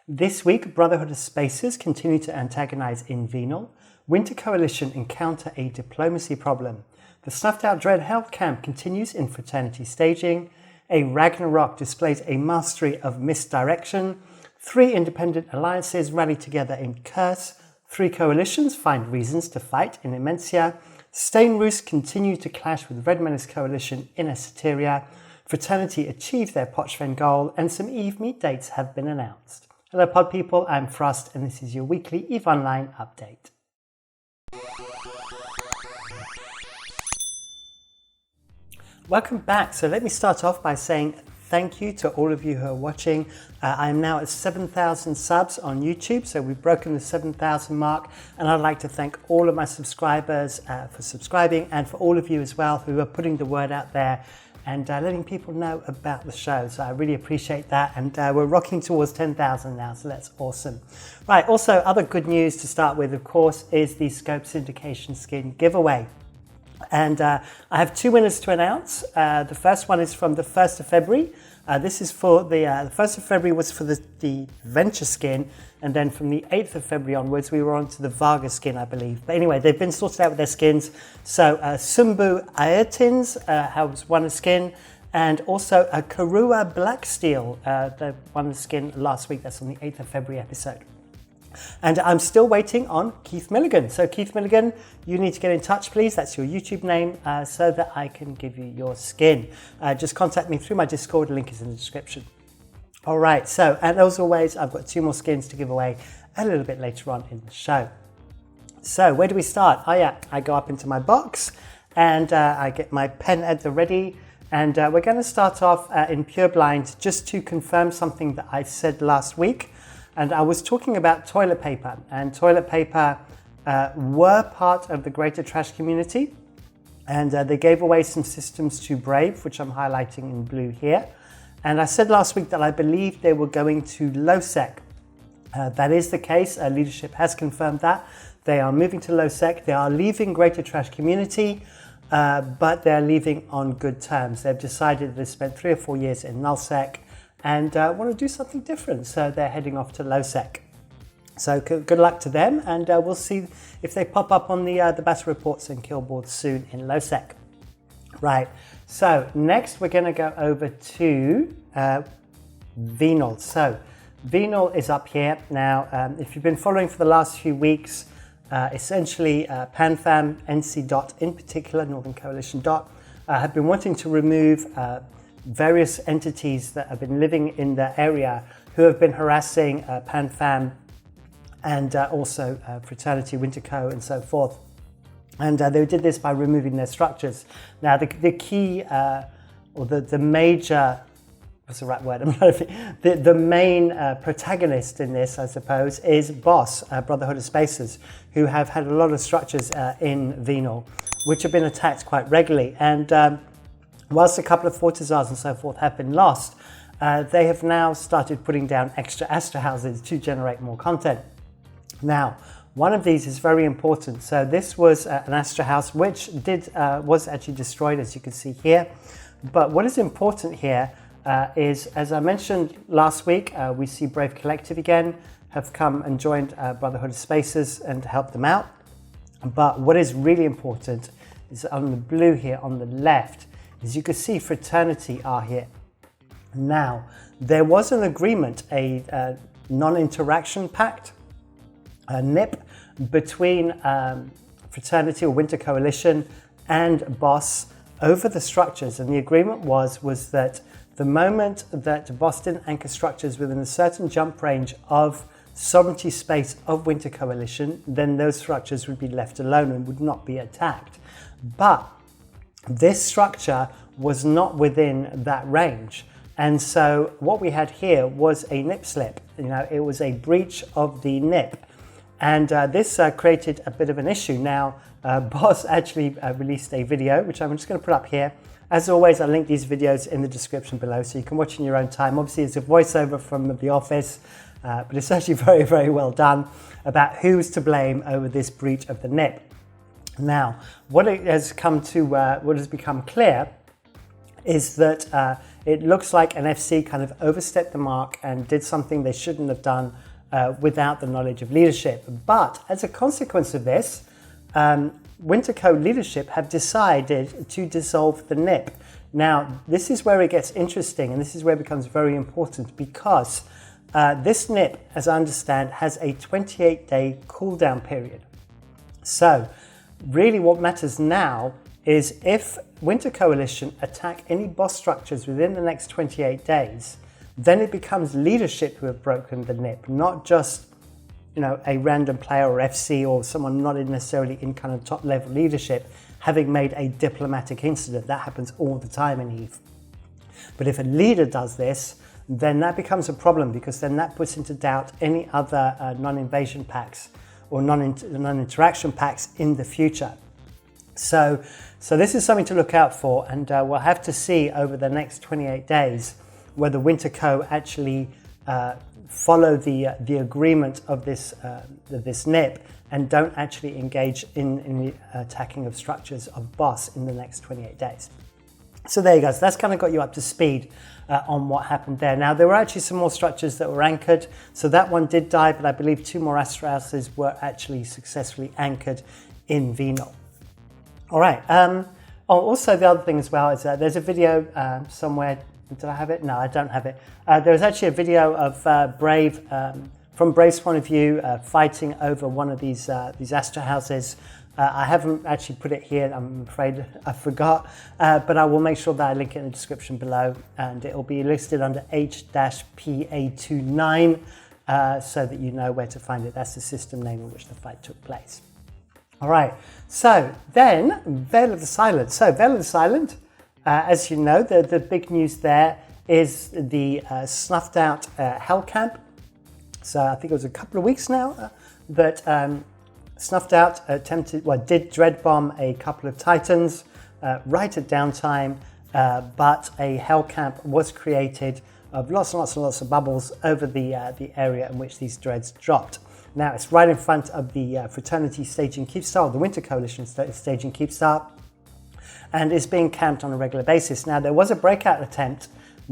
This week, Brotherhood of Spacers continue to antagonise in Venal. Winter Coalition encounter a diplomacy problem. The Snuffed Out Dread hellcamp continues in Fraternity staging. A Ragnarok displays a mastery of misdirection. 3 independent alliances rally together in Curse. 3 coalitions find reasons to fight in Immensia. Stainroos continue to clash with Red Menace Coalition in Esoteria. Fraternity achieve their Pochven goal, and some EVE meet dates have been announced. Hello pod people, I'm Frost and this is your weekly EVE Online update. Welcome back. So let me start off by saying thank you to all of you who are watching. I'm now at 7,000 subs on YouTube, so we've broken the 7,000 mark, and I'd like to thank all of my subscribers for subscribing, and for all of you as well who are putting the word out there and letting people know about the show. So I really appreciate that, and we're rocking towards 10,000 now, so that's awesome. Right, also other good news to start with, of course, is the Scope Syndication skin giveaway. And I have 2 winners to announce. The first one is from the 1st of February. This is for the 1st of February was for the Venture skin, and then from the 8th of February onwards we were on to the Vaga skin, I believe. But anyway, they've been sorted out with their skins. So Sumbu Ayrtins has won a skin, and also a Karua Blacksteel they won the skin last week. That's on the 8th of February episode. And I'm still waiting on Keith Milligan. So Keith Milligan, you need to get in touch, please. That's your YouTube name, so that I can give you your skin. Just contact me through my Discord. Link is in the description. All right, so, and as always, I've got 2 more skins to give away a little bit later on in the show. So where do we start? Oh yeah, I go up into my box and I get my pen at the ready. And we're going to start off in Pure Blind just to confirm something that I said last week. And I was talking about toilet paper, and toilet paper were part of the greater trash community, and they gave away some systems to Brave, which I'm highlighting in blue here. And I said last week that I believed they were going to low-sec. That is the case. Leadership has confirmed that. They are moving to low-sec. They are leaving greater trash community, but they're leaving on good terms. They've decided they've spent 3 or 4 years in null-sec, and want to do something different, so they're heading off to low-sec. So good luck to them, and we'll see if they pop up on the battle reports and kill boards soon in low-sec. Right, so next we're going to go over to Venal. So Venal is up here. Now, if you've been following for the last few weeks, essentially PanFam, NC Dot in particular, Northern Coalition Dot, have been wanting to remove various entities that have been living in the area who have been harassing PanFam and also Fraternity, Winterco and so forth. And they did this by removing their structures. Now the key, or the major, what's the right word? The main protagonist in this, I suppose, is Boss, Brotherhood of Spacers, who have had a lot of structures in Venal, which have been attacked quite regularly. And whilst a couple of Fortizars and so forth have been lost, they have now started putting down extra Astra houses to generate more content. Now, one of these is very important. So this was an Astra house which was actually destroyed, as you can see here. But what is important here is, as I mentioned last week, we see Brave Collective again have come and joined Brotherhood of Spacers and helped them out. But what is really important is on the blue here on the left, as you can see, Fraternity are here. Now, there was an agreement, a non-interaction pact, a NIP, between Fraternity or Winter Coalition and Boss over the structures. And the agreement was that the moment that Boss didn't anchor structures within a certain jump range of sovereignty space of Winter Coalition, then those structures would be left alone and would not be attacked. But this structure was not within that range. And so what we had here was a NIP slip. It was a breach of the NIP. And this created a bit of an issue. Now, Boss actually released a video, which I'm just going to put up here. As always, I'll link these videos in the description below, so you can watch in your own time. Obviously, it's a voiceover from The Office, but it's actually very, very well done about who's to blame over this breach of the NIP. Now, what has become clear is that it looks like an FC kind of overstepped the mark and did something they shouldn't have done without the knowledge of leadership. But as a consequence of this, Winterco leadership have decided to dissolve the NIP. Now, this is where it gets interesting, and this is where it becomes very important, because this NIP, as I understand, has a 28-day cooldown period. So, really what matters now is if Winter Coalition attack any boss structures within the next 28 days, then it becomes leadership who have broken the NIP, not just a random player or FC or someone not necessarily in kind of top level leadership having made a diplomatic incident. That happens all the time in EVE. But if a leader does this, then that becomes a problem, because then that puts into doubt any other non-invasion packs or non-interaction packs in the future. So this is something to look out for, and we'll have to see over the next 28 days whether Winterco actually follow the agreement of this NIP and don't actually engage in the attacking of structures of boss in the next 28 days. So there you go. So that's kind of got you up to speed on what happened there. Now, there were actually some more structures that were anchored. So that one did die, but I believe 2 more Astral Houses were actually successfully anchored in Venal. All right. Also, the other thing as well is that there's a video somewhere. Did I have it? No, I don't have it. There's actually a video of Brave, from Brave's point of view, fighting over one of these Astral Houses. I haven't actually put it here, I'm afraid I forgot, but I will make sure that I link it in the description below, and it will be listed under H-PA29 so that you know where to find it. That's the system name in which the fight took place. All right, so then Veil of the Silent. So Veil of the Silent, as you know, the big news there is the Snuffed Out hellcamp. So I think it was a couple of weeks now that Snuffed Out did dread bomb a couple of Titans right at downtime, but a hellcamp was created of lots and lots of bubbles over the area in which these dreads dropped. Now it's right in front of the Fraternity staging Keepstar, the Winter Coalition staging Keepstar, and is being camped on a regular basis. Now there was a breakout attempt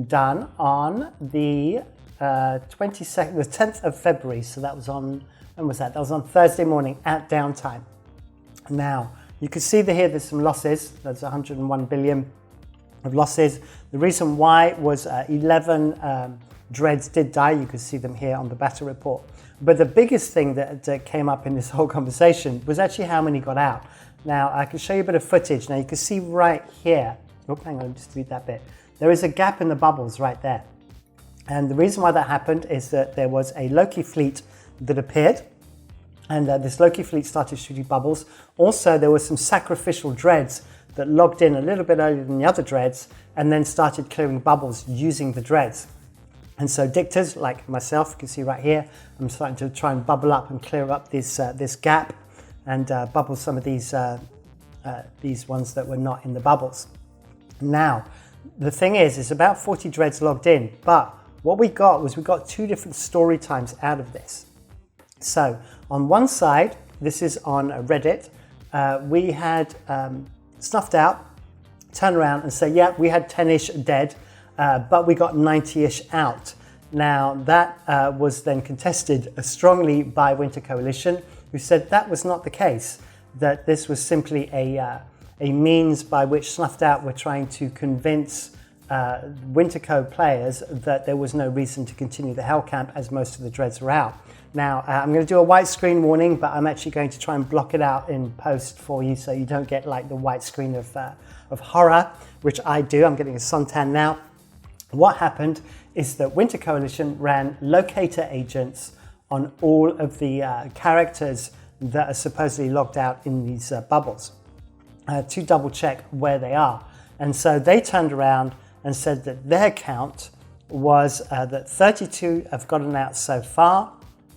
done on the 10th of February, so that was on, when was that? That was on Thursday morning at downtime. Now, you can see here there's some losses. There's 101 billion of losses. The reason why was 11 dreads did die. You can see them here on the battle report. But the biggest thing that came up in this whole conversation was actually how many got out. Now, I can show you a bit of footage. Now, you can see right here. Oh, hang on, just read that bit. There is a gap in the bubbles right there. And the reason why that happened is that there was a Loki fleet that appeared, and this Loki fleet started shooting bubbles. Also, there were some sacrificial dreads that logged in a little bit earlier than the other dreads and then started clearing bubbles using the dreads. And so dictators like myself, you can see right here, I'm starting to try and bubble up and clear up this gap and bubble some of these ones that were not in the bubbles. Now, the thing is, it's about 40 dreads logged in, but what we got was 2 different story times out of this. So on one side, this is on Reddit, we had Snuffed Out turn around and say, yeah, we had 10-ish dead, but we got 90-ish out. Now that was then contested strongly by Winter Coalition, who said that was not the case, that this was simply a means by which Snuffed Out were trying to convince Winterco players that there was no reason to continue the hellcamp as most of the dreads were out. Now, I'm going to do a white screen warning, but I'm actually going to try and block it out in post for you so you don't get like the white screen of horror, which I do. I'm getting a suntan now. What happened is that Winter Coalition ran locator agents on all of the characters that are supposedly logged out in these bubbles to double check where they are. And so they turned around and said that their count was that 32 have gotten out so far,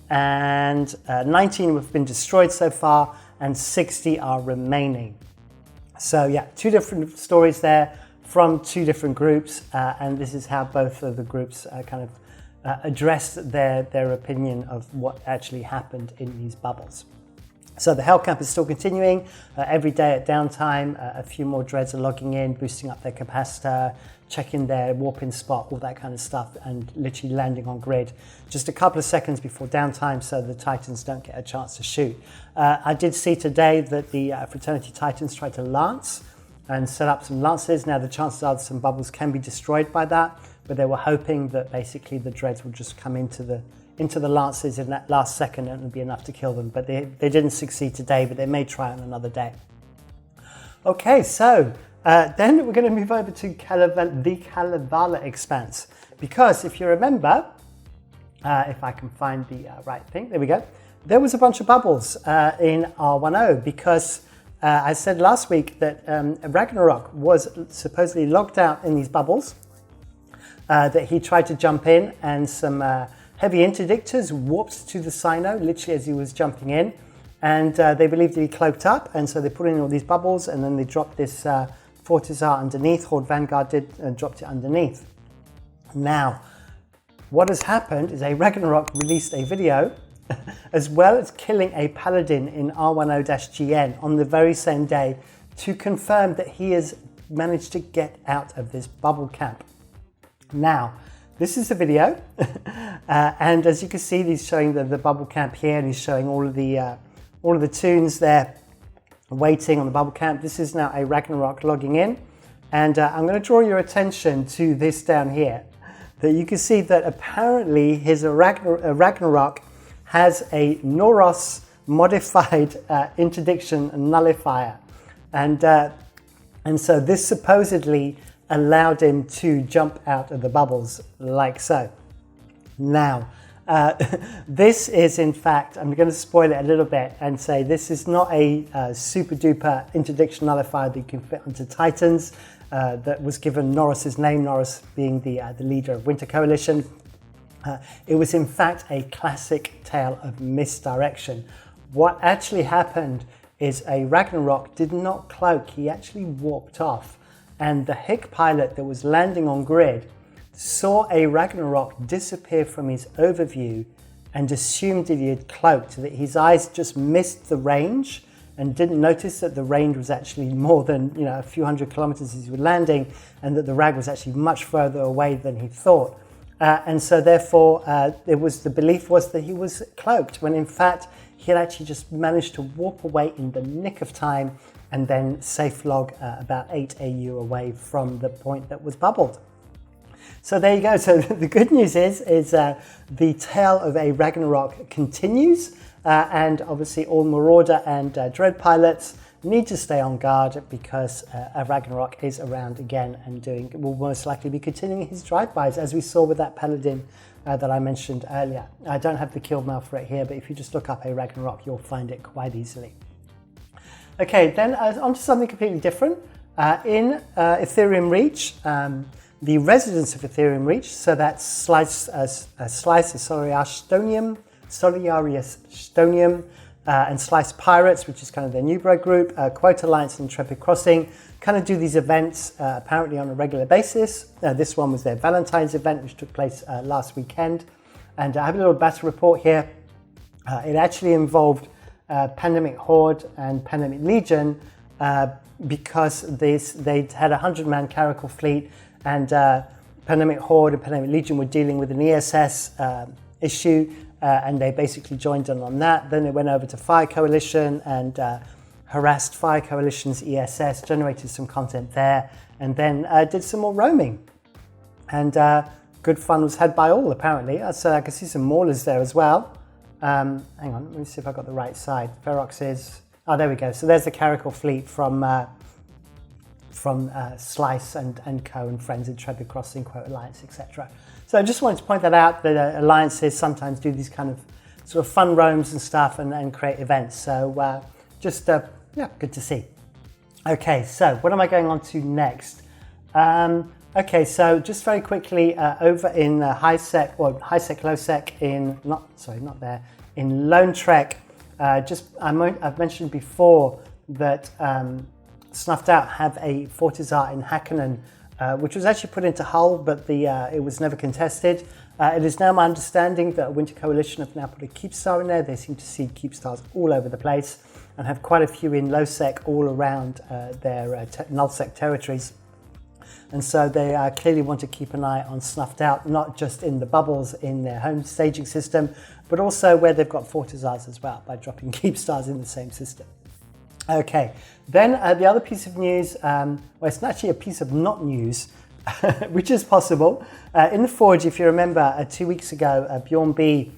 and 19 have been destroyed so far, and 60 are remaining. So yeah, 2 different stories there from 2 different groups, and this is how both of the groups kind of addressed their opinion of what actually happened in these bubbles. So the hellcamp is still continuing. Every day at downtime, a few more dreads are logging in, boosting up their capacitor, checking their warp-in spot, all that kind of stuff, and literally landing on grid just a couple of seconds before downtime so the Titans don't get a chance to shoot. I did see today that the Fraternity Titans tried to lance and set up some lances. Now the chances are that some bubbles can be destroyed by that, but they were hoping that basically the dreads would just come into the lances in that last second and it would be enough to kill them. But they didn't succeed today, but they may try on another day. Okay, so then we're going to move over to the Kalevala expanse. Because if you remember, if I can find the right thing, there we go. There was a bunch of bubbles in R10 because I said last week that Ragnarok was supposedly locked out in these bubbles, that he tried to jump in and some heavy interdictors warped to the Sino literally as he was jumping in, and they believed that he cloaked up, and so they put in all these bubbles and then they dropped this Fortizar underneath. Horde Vanguard did and dropped it underneath. Now, what has happened is a Ragnarok released a video as well as killing a paladin in R10-GN on the very same day to confirm that he has managed to get out of this bubble camp. Now, this is the video, and as you can see, he's showing the bubble camp here, and he's showing all of the tunes there waiting on the bubble camp. This is now a Ragnarok logging in, and I'm going to draw your attention to this down here, that you can see that apparently his Ragnarok has a Noros modified interdiction nullifier, and so this supposedly allowed him to jump out of the bubbles like so. Now, this is in fact, I'm going to spoil it a little bit and say this is not a super duper interdiction nullifier that you can fit onto Titans that was given Norris's name, Norris being the leader of Winter Coalition. It was in fact a classic tale of misdirection. What actually happened is a Ragnarok did not cloak, he actually warped off. And the Hick pilot that was landing on grid saw a Ragnarok disappear from his overview and assumed that he had cloaked, that his eyes just missed the range and didn't notice that the range was actually more than a few hundred kilometers as he was landing, and that the Rag was actually much further away than he thought. And so therefore the belief was that he was cloaked, when in fact he had actually just managed to warp away in the nick of time and then safe log about 8 AU away from the point that was bubbled. So there you go. So the good news is the tale of a Ragnarok continues, and obviously all Marauder and Dread pilots need to stay on guard because a Ragnarok is around again and will most likely be continuing his drive-bys, as we saw with that Paladin that I mentioned earlier. I don't have the kill mail for it here, but if you just look up a Ragnarok, you'll find it quite easily. Okay, then on to something completely different. In Ethereum Reach, the residents of Ethereum Reach, so that's Slice Solariastonium, and Slice Pirates, which is kind of their new bro group, Quote Alliance and Intrepid Crossing, kind of do these events apparently on a regular basis. This one was their Valentine's event, which took place last weekend. And I have a little battle report here. It actually involved Pandemic Horde and Pandemic Legion because they'd had a 100-man Caracal fleet, and Pandemic Horde and Pandemic Legion were dealing with an ESS issue, and they basically joined in on that. Then they went over to Fire Coalition and harassed Fire Coalition's ESS, generated some content there, and then did some more roaming. And good fun was had by all, apparently. So I can see some maulers there as well. Hang on, let me see if I got the right side. Ferox is, there we go. So there's the Caracal fleet from Slice and Co. and Friends, Intrepid Crossing, Quote Alliance, etc. So I just wanted to point that out, that alliances sometimes do these kind of sort of fun roams and stuff and create events. So yeah, good to see. Okay, so what am I going on to next? Okay, so just very quickly, over in high sec, low sec in, in Lone Trek, I've mentioned before that Snuffed Out have a Fortizar in Hakkinen, which was actually put into Hull, but it was never contested. It is now my understanding that Winter Coalition have now put a Keepstar in there. They seem to see Keepstars all over the place and have quite a few in low sec all around their null sec territories. And so they clearly want to keep an eye on Snuffed Out, not just in the bubbles in their home staging system, but also where they've got Fortizars as well, by dropping Keepstars in the same system. Okay, then the other piece of news, well, it's actually a piece of not news, which is possible. In the Forge, if you remember, 2 weeks ago, Bjorn B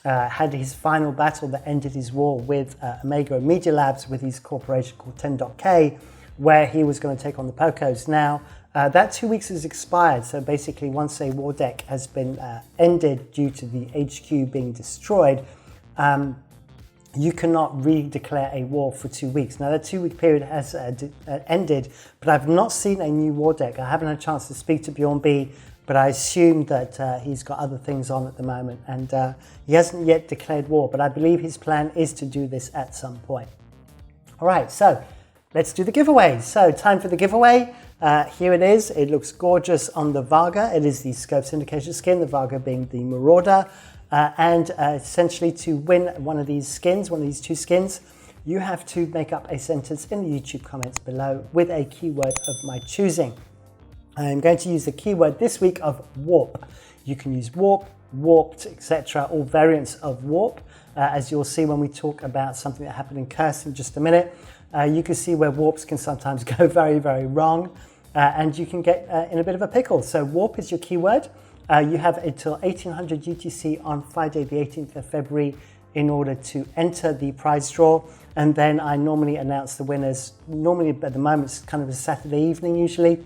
had his final battle that ended his war with Omega and Media Labs with his corporation called 10.K, where he was going to take on the Pocos. Now, that 2 weeks has expired, so basically once a war deck has been ended due to the HQ being destroyed, you cannot re-declare a war for 2 weeks. Now that 2 week period has ended, but I've not seen a new war deck. I haven't had a chance to speak to Bjorn B, but I assume that he's got other things on at the moment, and he hasn't yet declared war, but I believe his plan is to do this at some point. All right, so let's do the giveaway. So time for the giveaway. Here it is. It looks gorgeous on the Varga. It is the Scope Syndication skin, the Varga being the Marauder. And essentially to win one of these skins, one of these two skins, you have to make up a sentence in the YouTube comments below with a keyword of my choosing. I'm going to use the keyword this week of warp. You can use warp, warped, etc., all variants of warp. As you'll see when we talk about something that happened in Curse in just a minute, you can see where warps can sometimes go very, very wrong, and you can get in a bit of a pickle. So warp is your keyword. You have until 1800 UTC on Friday the 18th of February in order to enter the prize draw, and then I normally announce the winners. Normally at the moment it's kind of a Saturday evening usually.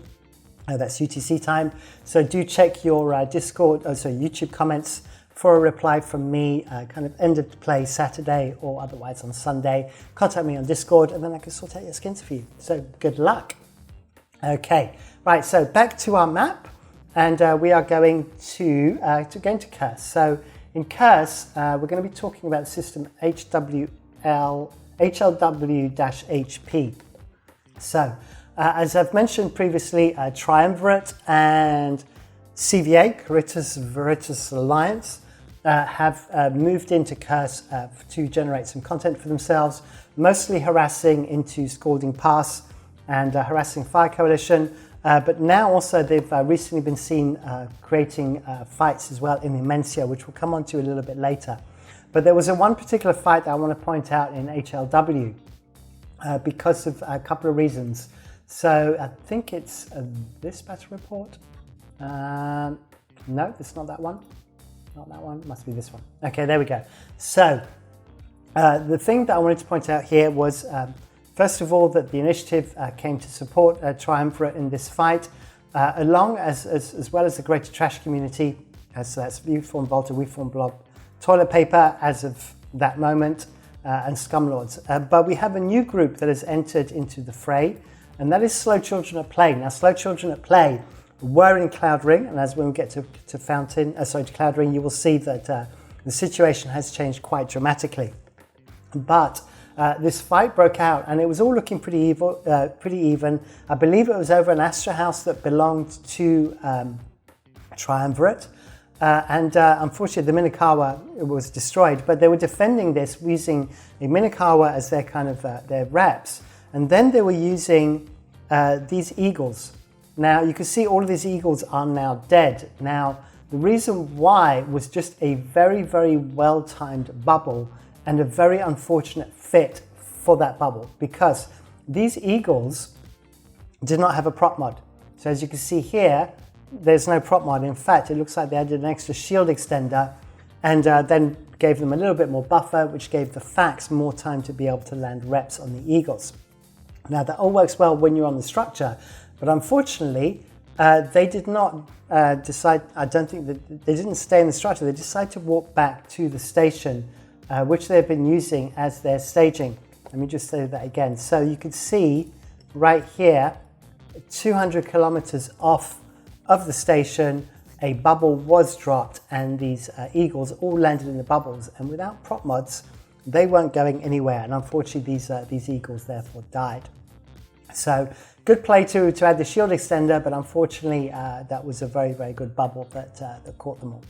That's UTC time. So do check your Discord, YouTube comments for a reply from me, kind of end of play Saturday or otherwise on Sunday. Contact me on Discord and then I can sort out your skins for you. So good luck. Okay, right, so back to our map. And we are going to Curse. So in Curse, we're going to be talking about the system HLW-HP. So as I've mentioned previously, Triumvirate and CVA, Caritas Veritas Alliance, have moved into Curse to generate some content for themselves, mostly harassing into Scalding Pass and harassing Fire Coalition. But now also they've recently been seen creating fights as well in Immensia, which we'll come on to a little bit later. But there was one particular fight that I want to point out in HLW because of a couple of reasons. So I think it's this battle report. No, it's not that one. Not that one. It must be this one. Okay, there we go. So the thing that I wanted to point out here was first of all, that the initiative came to support Triumvirate in this fight, along as well as the greater trash community, so that's Reform Volta, Reform Blob, Toilet Paper as of that moment, and Scumlords. But we have a new group that has entered into the fray, and that is Slow Children at Play. Now, Slow Children at Play were in Cloud Ring, and as when we get to Cloud Ring, you will see that the situation has changed quite dramatically. But this fight broke out, and it was all looking pretty even. I believe it was over an Astra house that belonged to Triumvirate, and unfortunately, the Minakawa was destroyed. But they were defending this using a Minakawa as their kind of their reps, and then they were using these eagles. Now you can see all of these eagles are now dead. Now the reason why was just a very, very well-timed bubble and a very unfortunate fit for that bubble, because these eagles did not have a prop mod. So as you can see here, there's no prop mod. In fact, it looks like they added an extra shield extender and then gave them a little bit more buffer, which gave the Fax more time to be able to land reps on the eagles. Now that all works well when you're on the structure, but unfortunately, they did not decide, I don't think that they didn't stay in the structure, they decided to walk back to the station, which they've been using as their staging. Let me just say that again. So you can see right here, 200 kilometers off of the station, a bubble was dropped and these eagles all landed in the bubbles, and without prop mods, they weren't going anywhere. And unfortunately, these eagles therefore died. So good play to add the shield extender, but unfortunately, that was a very, very good bubble that caught them all.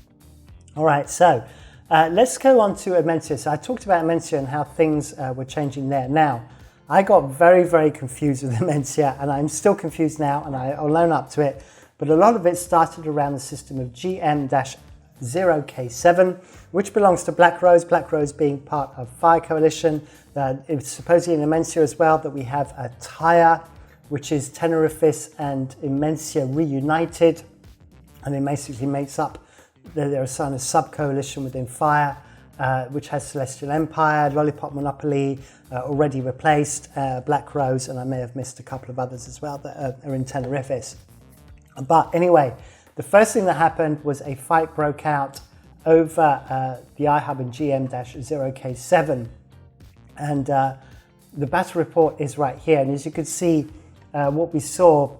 All right, so let's go on to Immensia. So I talked about Immensia and how things were changing there. Now, I got very, very confused with Immensia, and I'm still confused now, and I'll own up to it. But a lot of it started around the system of GM-0K7, which belongs to Black Rose, Black Rose being part of Fire Coalition. It's supposedly in Immensia as well that we have a Tyre, which is Tenerifis and Immensia reunited, and it basically makes up, they're a kind of sub-coalition within Fire, which has Celestial Empire, Lollipop Monopoly, already replaced, Black Rose, and I may have missed a couple of others as well that are in Tenerifis. But anyway, the first thing that happened was a fight broke out over the iHub in GM-0K7, and the battle report is right here, and as you can see, what we saw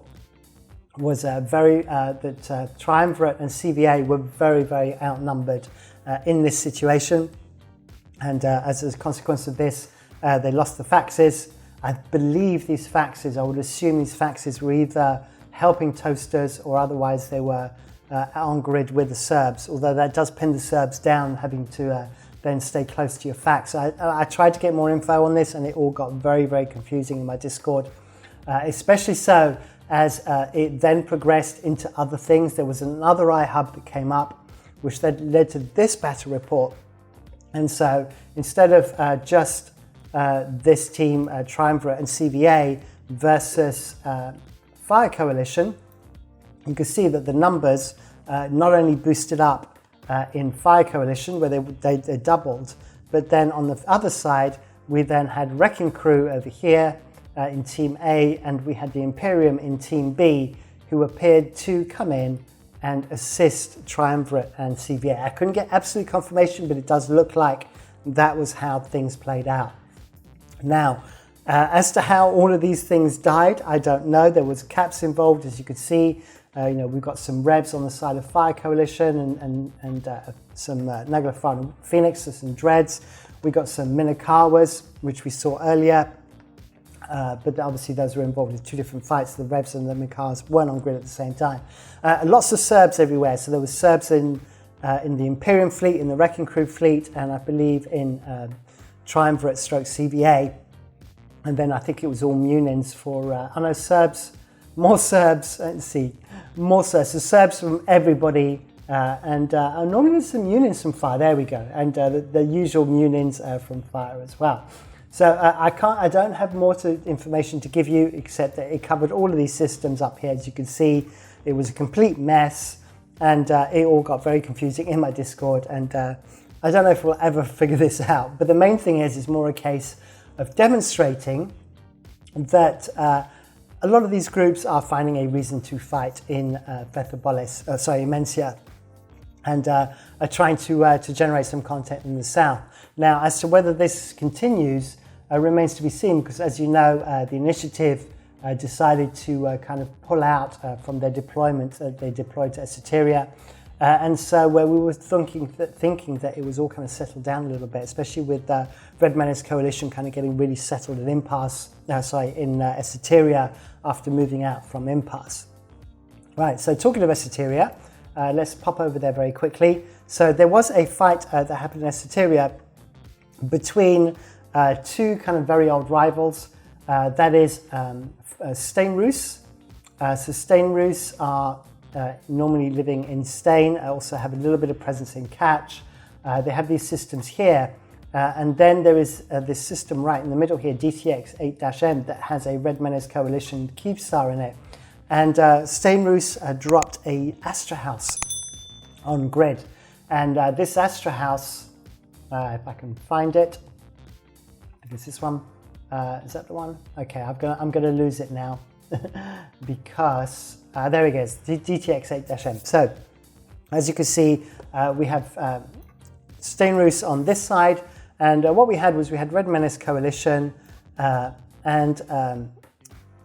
was that Triumvirate and CVA were very, very outnumbered in this situation. And as a consequence of this, they lost the faxes. I believe these faxes, I would assume these faxes were either helping Toasters or otherwise they were on grid with the Serbs, although that does pin the Serbs down, having to then stay close to your fax. I tried to get more info on this and it all got very, very confusing in my Discord. Especially so as it then progressed into other things. There was another iHub that came up, which then led to this battle report. And so instead of just this team, Triumvirate and CVA versus Fire Coalition, you can see that the numbers not only boosted up in Fire Coalition, where they doubled, but then on the other side, we then had Wrecking Crew over here, in Team A, and we had the Imperium in Team B, who appeared to come in and assist Triumvirate and CVA. I couldn't get absolute confirmation, but it does look like that was how things played out. Now, as to how all of these things died, I don't know. There was caps involved, as you could see. We've got some Revs on the side of Fire Coalition and some Naglafar Phoenix, some Dreads. We got some Minakawas, which we saw earlier. But obviously those were involved in two different fights. The Revs and the Mikars weren't on grid at the same time. Lots of Serbs everywhere. So there was Serbs in the Imperium fleet, in the Wrecking Crew fleet, and I believe in Triumvirate / CVA. And then I think it was all Munins for, Serbs, more Serbs, let's see, more Serbs. So Serbs from everybody, and normally there's some Munins from Fire, there we go. And the usual Munins from Fire as well. So I don't have more information to give you, except that it covered all of these systems up here. As you can see, it was a complete mess, and it all got very confusing in my Discord. And I don't know if we'll ever figure this out. But the main thing is more a case of demonstrating that a lot of these groups are finding a reason to fight in Immensia, and are trying to generate some content in the south. Now, as to whether this continues, remains to be seen, because as you know, the initiative decided to kind of pull out from their deployment that they deployed to Esoteria. And so where we were thinking that it was all kind of settled down a little bit, especially with Red Menace Coalition kind of getting really settled in Esoteria after moving out from Impasse. Right, so talking of Esoteria, let's pop over there very quickly. So there was a fight that happened in Esoteria between two kind of very old rivals. That is Stainroos. So Stainroos are normally living in Stain, also have a little bit of presence in Catch. They have these systems here, and then there is this system right in the middle here, DTX 8-M, that has a Red Menace Coalition Keepstar in it. And Stainroos dropped a Astra House on grid. And this Astra House, if I can find it, I guess this one, is that the one? Okay, I'm gonna lose it now because there it is, DTX 8-M. So as you can see, we have Stainroos on this side, and what we had was we had Red Menace Coalition and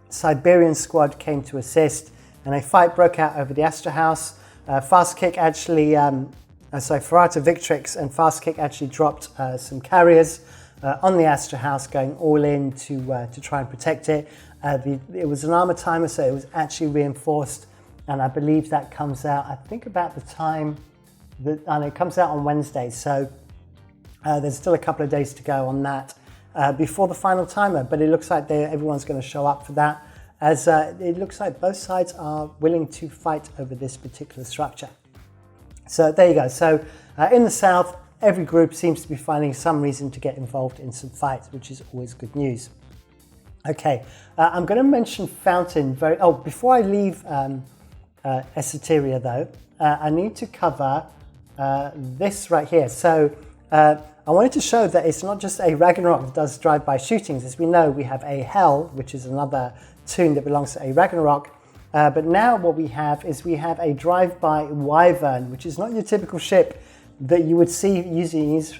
Siberian Squad came to assist, and a fight broke out over the Astra House. Fast Kick actually, Ferrata Victrix and Fast Kick actually dropped some carriers on the Astra House, going all in to try and protect it. It was an armor timer, so it was actually reinforced, and I believe that comes out, I think, about the time and it comes out on Wednesday, so there's still a couple of days to go on that before the final timer, but it looks like everyone's going to show up for that, as it looks like both sides are willing to fight over this particular structure. So there you go. So in the south, every group seems to be finding some reason to get involved in some fights, which is always good news. Okay, I'm going to mention Fountain before I leave Esoteria though, I need to cover this right here. So I wanted to show that it's not just a Ragnarok that does drive-by shootings. As we know, we have a Hell, which is another toon that belongs to a Ragnarok. But now what we have is a drive-by Wyvern, which is not your typical ship that you would see used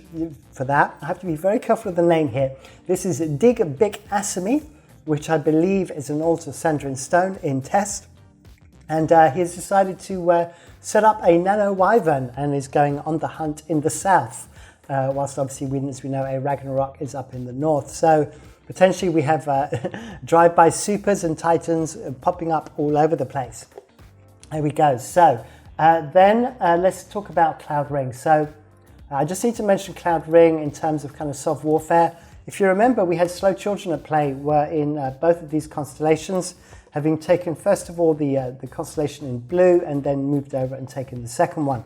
for that. I have to be very careful of the name here. This is Dig Bik Asami, which I believe is an altar sender in stone in test. And he has decided to set up a nano Wyvern and is going on the hunt in the south. Whilst obviously, as we know, a Ragnarok is up in the north. So potentially we have drive-by supers and titans popping up all over the place. There we go. So then let's talk about Cloud Ring. So I just need to mention Cloud Ring in terms of kind of soft warfare. If you remember, we had Slow Children at play were in both of these constellations, having taken first of all the constellation in blue and then moved over and taken the second one.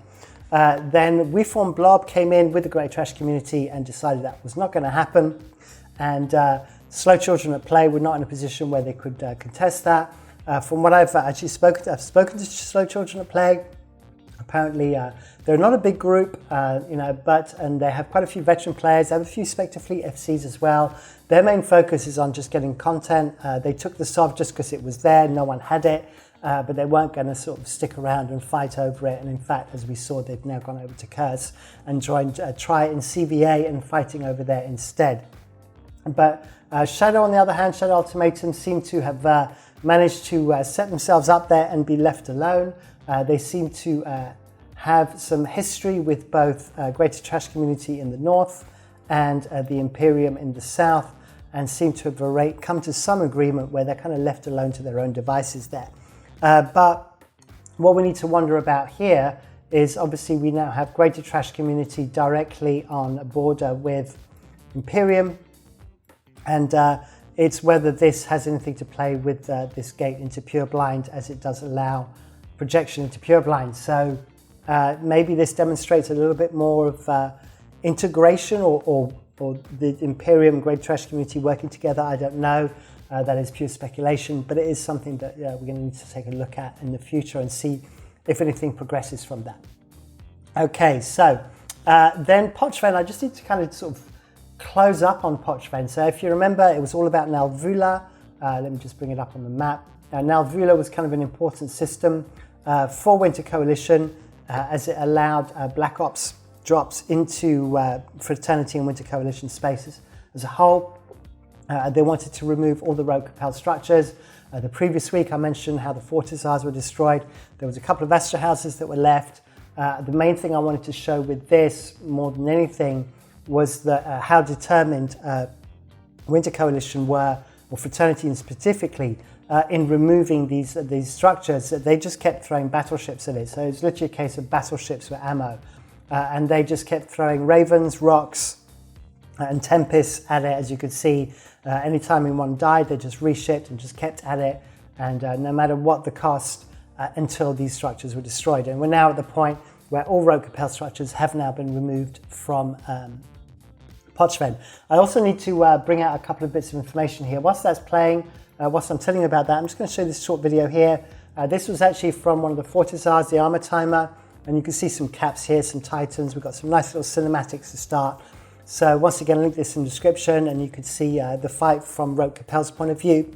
Then We Form Blob came in with the Great Trash community and decided that was not going to happen. And Slow Children at play were not in a position where they could contest that. From what I've actually spoken to Slow Children at play. Apparently, they're not a big group, and they have quite a few veteran players. They have a few Spectre Fleet FCs as well. Their main focus is on just getting content. They took the SOV just because it was there, no one had it, but they weren't going to sort of stick around and fight over it. And in fact, as we saw, they've now gone over to Curse and joined Try in CVA and fighting over there instead. But Shadow, on the other hand, Shadow Ultimatum seem to have managed to set themselves up there and be left alone. They seem to have some history with both Greater Trash Community in the north and the Imperium in the south, and seem to have come to some agreement where they're kind of left alone to their own devices there. But what we need to wonder about here is obviously we now have Greater Trash Community directly on a border with Imperium, and it's whether this has anything to play with this gate into Pureblind, as it does allow projection into Pureblind. So maybe this demonstrates a little bit more of integration or the Imperium Great Trash community working together. I don't know. That is pure speculation, but it is something that we're going to need to take a look at in the future and see if anything progresses from that. Okay, so then Pochven, I just need to kind of sort of close up on Pochven. So if you remember, it was all about Nalvula. Let me just bring it up on the map. Nalvula was kind of an important system for Winter Coalition, as it allowed Black Ops drops into Fraternity and Winter Coalition spaces as a whole. They wanted to remove all the rogue compelled structures. The previous week I mentioned how the Fortizars were destroyed. There was a couple of Vestra houses that were left. The main thing I wanted to show with this, more than anything, was that how determined Winter Coalition were, or Fraternity specifically, in removing these structures. They just kept throwing battleships at it. So it's literally a case of battleships with ammo. And they just kept throwing Ravens, Rocks, and Tempests at it, as you could see. Anytime anyone died, they just reshipped and just kept at it. And no matter what the cost, until these structures were destroyed. And we're now at the point where all rogue compelled structures have now been removed from Pochven. I also need to bring out a couple of bits of information here. Whilst that's playing, whilst I'm telling you about that, I'm just going to show you this short video here. This was actually from one of the Fortizars, the Armor Timer, and you can see some caps here, some Titans. We've got some nice little cinematics to start. So once again, link this in the description, and you can see the fight from Rogue Capel's point of view.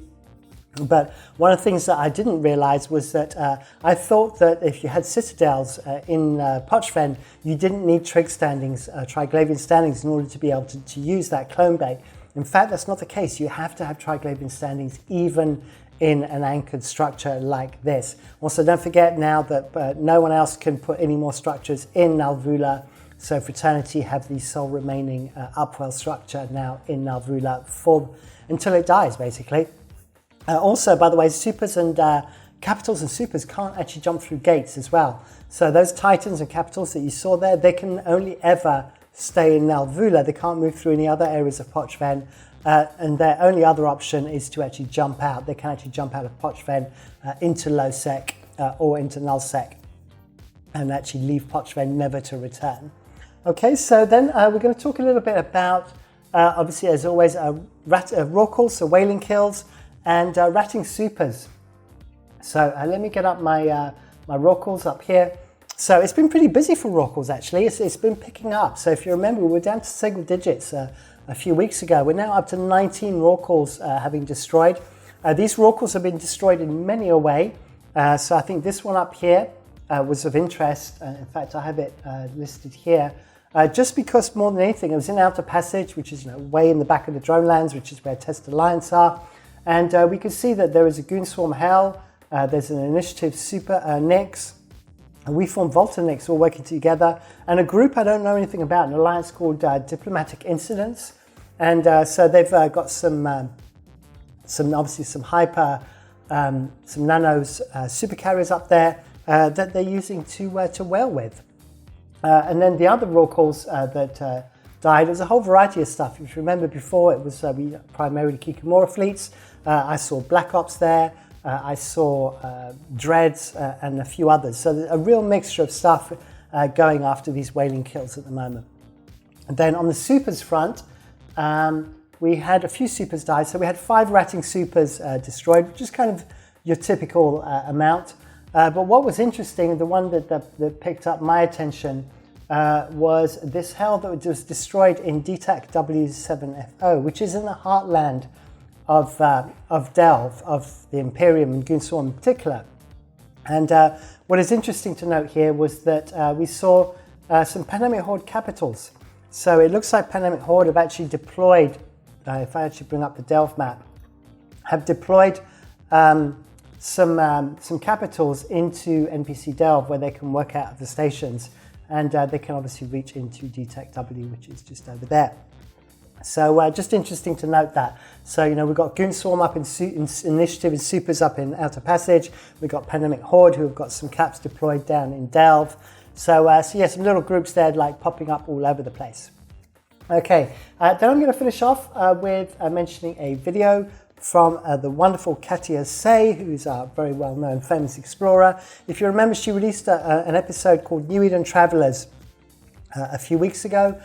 But one of the things that I didn't realize was that I thought that if you had citadels in Pochven, you didn't need trig standings, Triglavian standings, in order to be able to use that clone bait. In fact, that's not the case. You have to have Triglavian standings even in an anchored structure like this. Also, don't forget now that no one else can put any more structures in Nalvula. So Fraternity have the sole remaining upwell structure now in Nalvula until it dies, basically. Also, by the way, supers and capitals and supers can't actually jump through gates as well. So those titans and capitals that you saw there, they can only ever stay in Nalvula. They can't move through any other areas of Pochven. And their only other option is to actually jump out. They can actually jump out of Pochven into low sec or into null sec and actually leave Pochven never to return. Okay, so then we're going to talk a little bit about, obviously as always, raw calls, so whaling kills, and ratting supers. So let me get up my my raw calls up here. So it's been pretty busy for raw calls actually. It's been picking up. So if you remember, we were down to single digits a few weeks ago. We're now up to 19 raw calls having destroyed. These raw calls have been destroyed in many a way. So I think this one up here was of interest. In fact, I have it listed here. Just because more than anything, it was in Outer Passage, which is way in the back of the drone lands, which is where Test Alliance are. And we could see that there is a Goon Swarm Hell, there's an Initiative Super Nix, and we formed Volta Nix all working together, and a group I don't know anything about, an alliance called Diplomatic Incidents. And so they've got some obviously some hyper, some nanos, super carriers up there that they're using to whale with. And then the other raw calls that died, there's a whole variety of stuff. If you remember before, it was primarily Kikamura fleets. I saw Black Ops there. I saw Dreads and a few others. So a real mixture of stuff going after these whaling kills at the moment. And then on the supers front, we had a few supers die. So we had 5 ratting supers destroyed, which is kind of your typical amount. But what was interesting, the one that picked up my attention was this hell that was destroyed in DTAC W7FO, which is in the heartland of Delve, of the Imperium and Goon Swarm in particular. And what is interesting to note here was that we saw some Pandemic Horde capitals. So it looks like Pandemic Horde have actually deployed, if I actually bring up the Delve map, have deployed some capitals into NPC Delve where they can work out of the stations, and they can obviously reach into DTAC W, which is just over there. So just interesting to note that. So, we've got Goon Swarm up in Initiative and Supers up in Outer Passage. We've got Pandemic Horde who have got some caps deployed down in Delve. So yeah, some little groups there like popping up all over the place. Okay, then I'm going to finish off with mentioning a video from the wonderful Katia Say, who's a very well-known famous explorer. If you remember, she released an episode called New Eden Travelers a few weeks ago.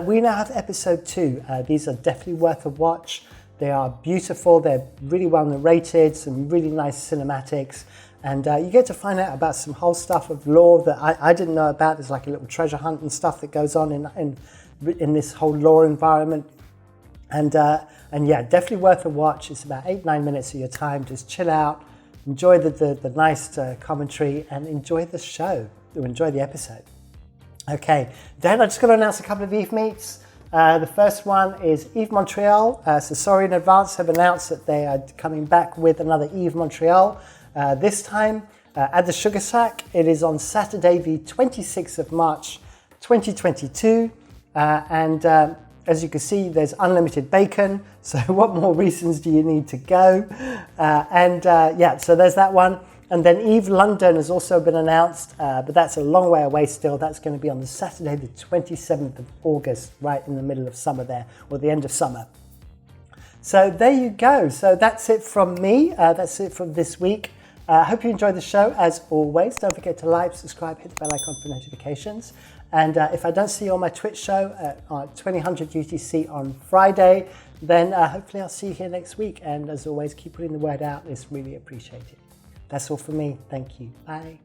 We now have episode 2. These are definitely worth a watch. They are beautiful, they're really well narrated, some really nice cinematics, and you get to find out about some whole stuff of lore that I didn't know about. There's like a little treasure hunt and stuff that goes on in this whole lore environment. And yeah, definitely worth a watch. It's about 8-9 minutes of your time. Just chill out, enjoy the nice commentary, and enjoy the show, or enjoy the episode. Okay, then I just got to announce a couple of EVE meets. The first one is EVE Montreal. So Sorry in advance have announced that they are coming back with another EVE Montreal. This time at the Sugar Sack. It is on Saturday, the 26th of March, 2022. And as you can see, there's unlimited bacon. So what more reasons do you need to go? Yeah, so there's that one. And then EVE London has also been announced, but that's a long way away still. That's going to be on the Saturday, the 27th of August, right in the middle of summer there, or the end of summer. So there you go. So that's it from me. That's it from this week. I hope you enjoyed the show. As always, don't forget to like, subscribe, hit the bell icon for notifications. And if I don't see you on my Twitch show at 2000 UTC on Friday, then hopefully I'll see you here next week. And as always, keep putting the word out. It's really appreciated. That's all for me. Thank you. Bye.